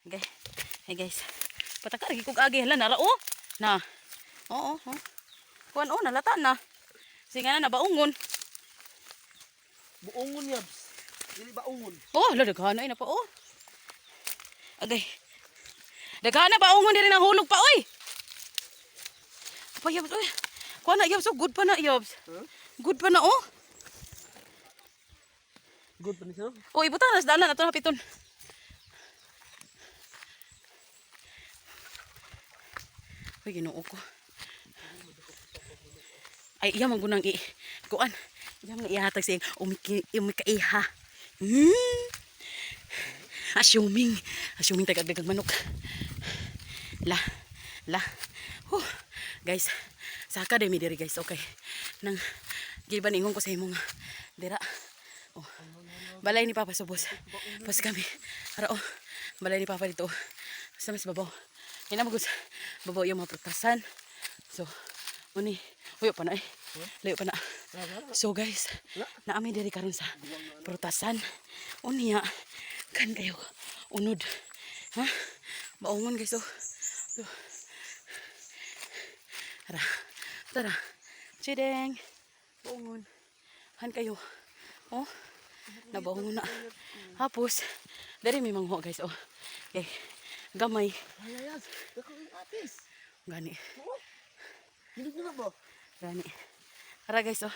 Okay. Hey guys. Pataka lagi kog agi hala nara oh. Na. Oo, oh. Kuan oh nalata na. Singa na baungon. Buongon yabs. Dili baungon. Oh, daghan na pa oh. Okay. Daghan na baungon diri nang hulog pa oy. Pa yabs oy. Kuan na yabs oh, good pa na yabs. Huh? Good pa na oh. Good pa ni siya. Oy, butang nas dalan ato na piton. Uy, ginoo ko. Ay, iya man gunang kuan. Iya man ihatag sing umikaiha. Assuming tagag manok. La. Guys, saka demi diri guys, okay. Nang giban ingon ko sa imong dira. Oh. Balay ni Papa subos. Pas kami. Ara oh. Balay ni Papa dito. Sa mas babaw. Ina magus. Babaw yung mga prutasan. So, uni. Uyo pa na eh. Layo pa na. So guys, naami diri karon sa prutasan. Unya kan kayo unod. Ha? Baungon guys oh. Tara. Chideng. Baungon. Han kayo. Oh. Nabaungon na. Hapos, dari may mangho guys oh. Okay. Gamay. Ayayas. Dako yung atis. Gani. Hindi na ba? Gani. Tara guys oh.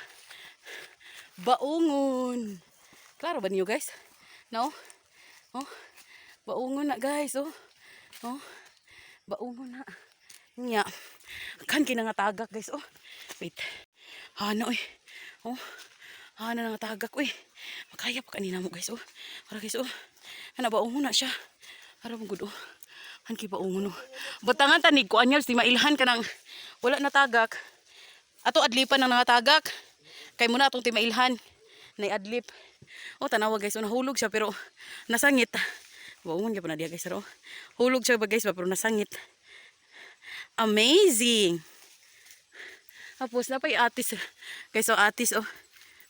Baungon. Klaro ba niyo guys? No? Oh. Baungon na guys oh. Oh. Baungon na. Nya. Kan kinangatagak guys oh. Wait. Hana oy. Oh. Hana nangatagak oy. Makaya pa kanina mo guys oh. Para guys oh. Hana baungon na siya. Para mo gud oh. Han ki baungon oh. Butangan tanig ko anyal si mailhan ka nang wala na tagak. Ato adlipan nang nangatagak. Kay muna atong timailhan. Nay adlip. Oh tanawa guys oh nahulog siya pero nasangit. Baungon gyud pa na diya guys oh. Hulog siya ba guys pero nasangit. Amazing. Tapos na pa'y atis. Guys, so atis, oh.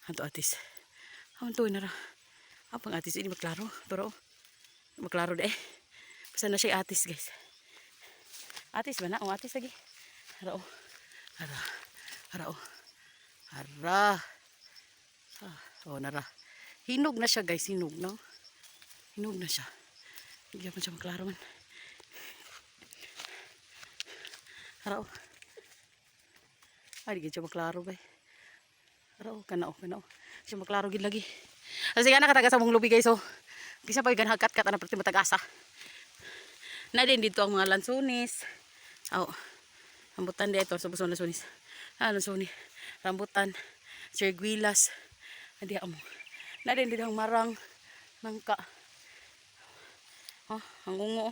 Hanto atis. Hanto na ra. Apang atis, hindi maklaro. Pero, maklaro de. Basta na siya atis, guys. Atis ba na? O, atis lagi. Hara, oh. Hara, oh. Hara. Oh, nara. Hinog na siya, guys. Hinog, no? Hinog na siya. Hindi pa siya maklaro man. Hara, oh. Ay, di siya maklaro ba? Pero, kanao. Siya maklaro gid lagi. Kasi nga nakataga sa mong lubi guys, oh. Kisa pa yung hakat-kat na pati matag-asa. Na din dito ang mga lansunis. Oh. Rambutan dito, sa busong lansunis. Lansunis. Rambutan. Sirguilas. Hindi amo. Na din dito ang marang. Nangka. Oh, ang ungo.